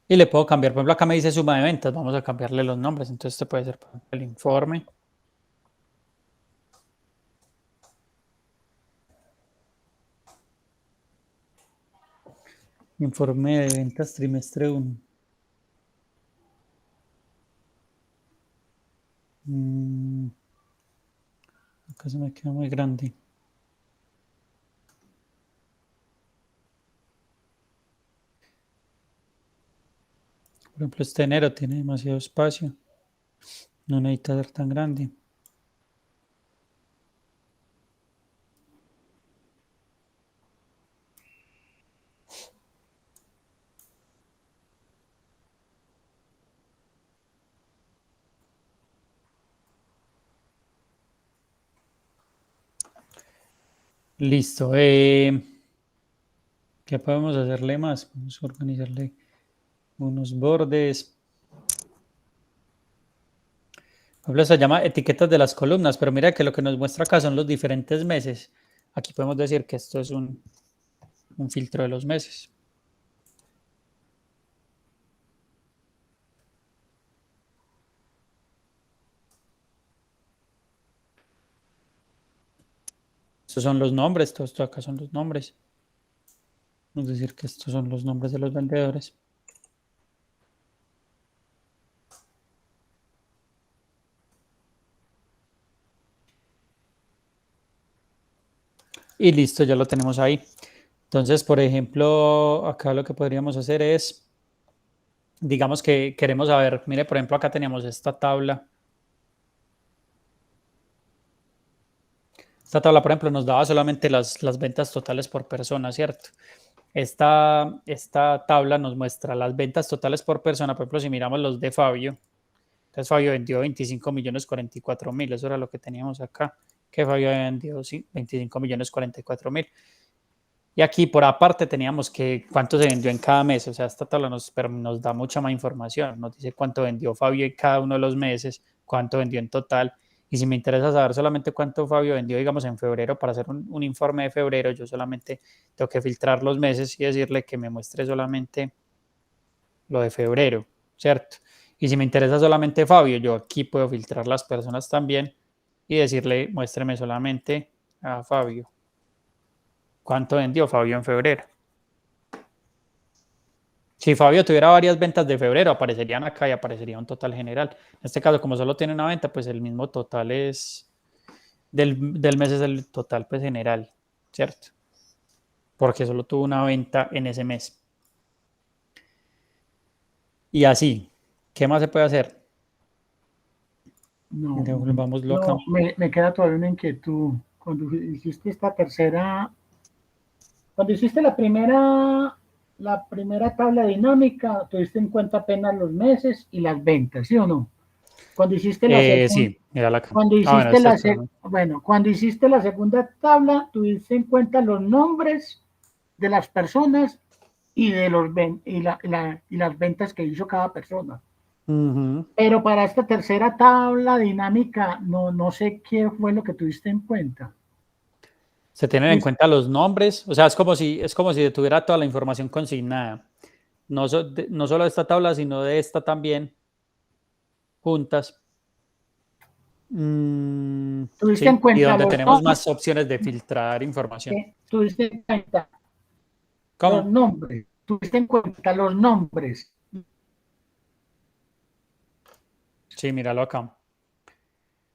Y le puedo cambiar, por ejemplo, acá me dice suma de ventas, vamos a cambiarle los nombres. Entonces este puede ser por ejemplo, el informe. Informe de ventas trimestre 1. Acá se me queda muy grande. Por ejemplo, este enero tiene demasiado espacio. No necesita ser tan grande. Listo. ¿Qué podemos hacerle más? Vamos a organizarle unos bordes. Por ejemplo, se llama etiquetas de las columnas, pero mira que lo que nos muestra acá son los diferentes meses. Aquí podemos decir que esto es un filtro de los meses. Estos son los nombres, todo esto acá son los nombres. Vamos a decir que estos son los nombres de los vendedores. Y listo, ya lo tenemos ahí. Entonces, por ejemplo, acá lo que podríamos hacer es, digamos que queremos saber, mire, por ejemplo, acá teníamos esta tabla. Esta tabla, por ejemplo, nos daba solamente las ventas totales por persona, ¿cierto? Esta tabla nos muestra las ventas totales por persona. Por ejemplo, si miramos los de Fabio, entonces Fabio vendió 25.044.000, eso era lo que teníamos acá, que Fabio vendió 25.044.000. Y aquí por aparte teníamos que cuánto se vendió en cada mes, o sea, esta tabla nos da mucha más información, nos dice cuánto vendió Fabio en cada uno de los meses, cuánto vendió en total. Y si me interesa saber solamente cuánto Fabio vendió, digamos, en febrero, para hacer un informe de febrero, yo solamente tengo que filtrar los meses y decirle que me muestre solamente lo de febrero, ¿cierto? Y si me interesa solamente Fabio, yo aquí puedo filtrar las personas también y decirle, muéstreme solamente a Fabio. ¿Cuánto vendió Fabio en febrero? Si Fabio tuviera varias ventas de febrero, aparecerían acá y aparecería un total general. En este caso, como solo tiene una venta, pues el mismo total es del mes, es el total pues general, ¿cierto? Porque solo tuvo una venta en ese mes. Y así, ¿qué más se puede hacer? No, Vamos loca. no, me queda todavía una inquietud. Cuando hiciste esta tercera, cuando hiciste la primera tabla dinámica, tuviste en cuenta apenas los meses y las ventas, ¿sí o no? Cuando hiciste la segunda, Sí, mira acá. cuando hiciste cuando hiciste la segunda tabla, tuviste en cuenta los nombres de las personas y de y las ventas que hizo cada persona. Pero para esta tercera tabla dinámica, no sé qué fue lo que tuviste en cuenta. Se tienen en cuenta los nombres, o sea, es como si tuviera toda la información consignada. No solo de esta tabla, sino de esta también, juntas. Tuviste Sí, en y cuenta donde los tenemos nombres, más opciones de filtrar información. tuviste en cuenta los ¿Cómo? nombres, tuviste en cuenta los nombres. Sí, míralo acá.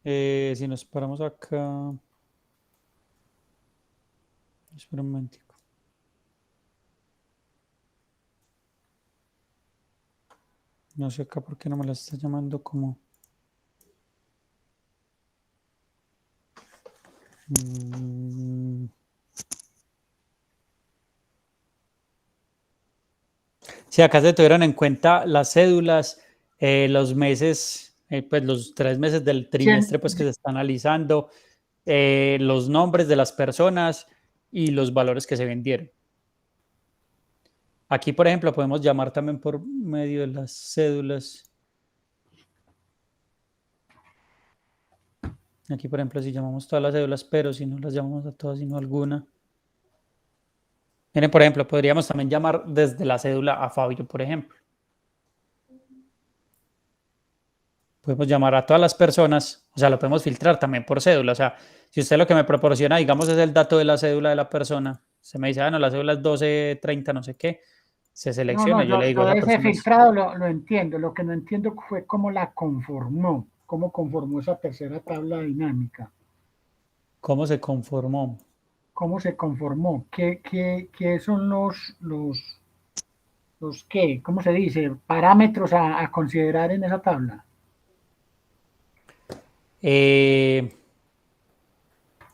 Si nos paramos acá. Espera un momentico. No sé acá por qué no me la está llamando como. Sí, acá se tuvieron en cuenta las cédulas, los meses, pues los 3 meses del trimestre pues que se está analizando, los nombres de las personas y los valores que se vendieron. Aquí, por ejemplo, podemos llamar también por medio de las cédulas. Aquí, por ejemplo, si llamamos todas las cédulas, pero si no las llamamos a todas, sino a alguna. Miren, por ejemplo, podríamos también llamar desde la cédula a Fabio, por ejemplo. Podemos llamar a todas las personas, o sea, lo podemos filtrar también por cédula. O sea, si usted lo que me proporciona, digamos, es el dato de la cédula de la persona, se me dice, no, la cédula es 1230, no sé qué, se selecciona, yo le digo a yo esa ese persona. filtrado lo entiendo. Lo que no entiendo fue cómo la conformó, cómo conformó esa tercera tabla dinámica. ¿Cómo se conformó? ¿Cómo se conformó? ¿Qué son los qué? ¿Cómo se dice? Parámetros a considerar en esa tabla. Eh,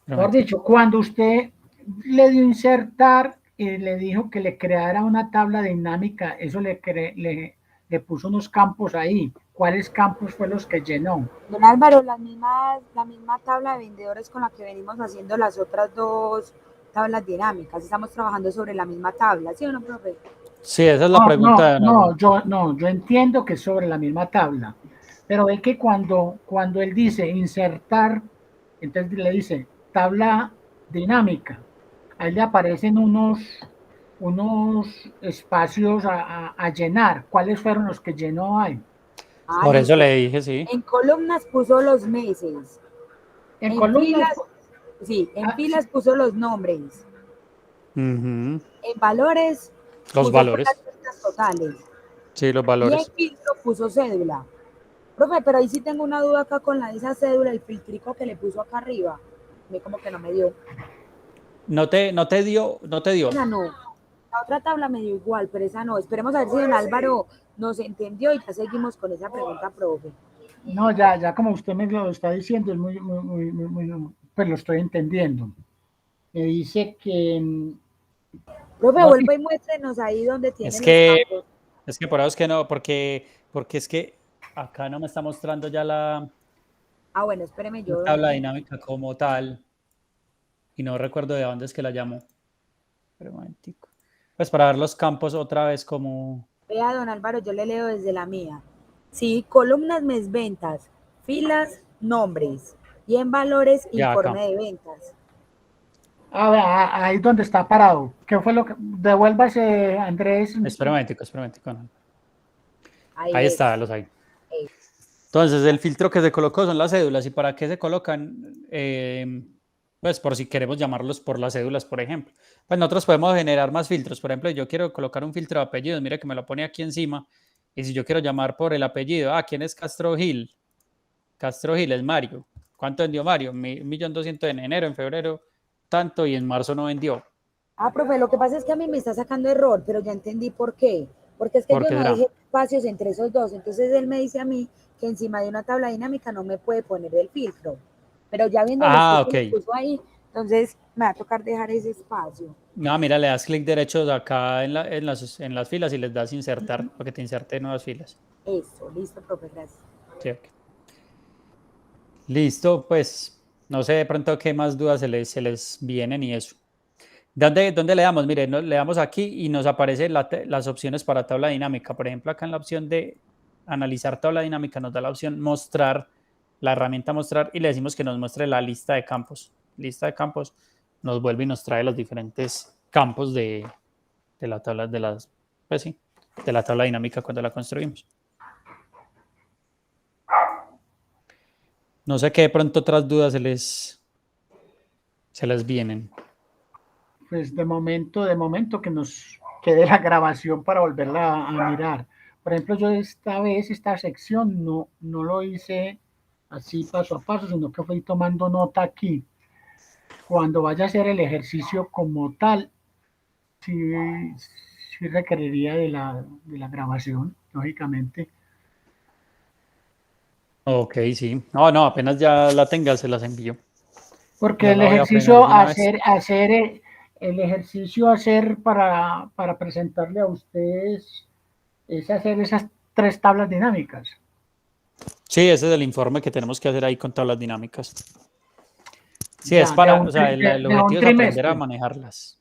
Mejor dicho, cuando usted le dio insertar y le dijo que le creara una tabla dinámica, eso le puso unos campos ahí. ¿Cuáles campos fue los que llenó? Don Álvaro, la misma tabla de vendedores con la que venimos haciendo las otras dos tablas dinámicas. Estamos trabajando sobre la misma tabla, ¿sí o no, profe? sí, esa es la pregunta. Yo entiendo que es sobre la misma tabla, pero ve que cuando él dice insertar, entonces le dice tabla dinámica, ahí le aparecen unos espacios a llenar. ¿Cuáles fueron los que llenó ahí? Por eso le dije, sí. En columnas puso los meses. En columnas. Sí, en filas puso los nombres. Ujú. En valores. Los valores. Las ventas totales. Sí, los Y valores. en filtro puso cédula. Profe, pero ahí sí tengo una duda acá con esa cédula, el filtrico que le puso acá arriba. A mí como que no me dio. No te dio. Esa no. La otra tabla me dio igual, pero esa no. Esperemos a ver si don Álvaro nos entendió y ya seguimos con esa pregunta, profe. No, ya como usted me lo está diciendo, es pues lo estoy entendiendo. Me dice que... Profe, no, vuelva y muéstrenos ahí donde tiene Es los que, campos. por eso es que no, porque es que acá no me está mostrando ya la Bueno, espéreme yo. tabla dinámica como tal. Y no recuerdo de dónde es que la llamo. Pero un momentico. Pues para ver los campos otra vez como... Vea, don Álvaro, yo le leo desde la mía. Sí, columnas, mes, ventas, filas, nombres. Y en valores, Ya, informe acá. de ventas. Ahí donde está parado. ¿Qué fue lo que... Devuélvase, Andrés. Espera un momentico. No. Ahí está, los hay. Entonces, el filtro que se colocó son las cédulas. ¿Y para qué se colocan? Pues por si queremos llamarlos por las cédulas, por ejemplo. Pues nosotros podemos generar más filtros. Por ejemplo, yo quiero colocar un filtro de apellidos. Mire que me lo pone aquí encima. Y si yo quiero llamar por el apellido, ¿quién es Castro Gil? Castro Gil es Mario. ¿Cuánto vendió Mario? 1.200.000 en enero, en febrero, tanto, y en marzo no vendió. Profe, lo que pasa es que a mí me está sacando error, pero ya entendí por qué. Porque es que ¿Por yo qué no será? dejé espacios entre esos dos. Entonces él me dice a mí que encima de una tabla dinámica no me puede poner el filtro. Pero ya viendo Ok. que lo puso ahí, entonces me va a tocar dejar ese espacio. No, mira, le das clic derecho acá en las filas y les das insertar para que te inserte nuevas filas. Eso, listo, profe, gracias. Sí, ok. Listo, pues no sé de pronto qué más dudas se les vienen y eso. ¿Dónde le damos? Mire, le damos aquí y nos aparecen las opciones para tabla dinámica. Por ejemplo, acá en la opción de analizar tabla dinámica nos da la opción mostrar, la herramienta mostrar, y le decimos que nos muestre la lista de campos. Lista de campos nos vuelve y nos trae los diferentes campos de la tabla pues sí, de la tabla dinámica cuando la construimos. No sé qué de pronto otras dudas se les vienen. Pues de momento que nos quede la grabación para volverla a mirar. Por ejemplo, yo esta sección no lo hice así paso a paso, sino que fui tomando nota aquí. Cuando vaya a hacer el ejercicio como tal, sí requeriría de la grabación, lógicamente. Ok, sí. No, apenas ya la tenga, se las envío. Porque Ya el la voy a ejercicio frenar de una vez. el ejercicio hacer para presentarle a ustedes es hacer esas 3 tablas dinámicas. Sí, ese es el informe que tenemos que hacer ahí con tablas dinámicas. Sí, Ya, es para, o sea, de el un objetivo es aprender trimestre. a manejarlas.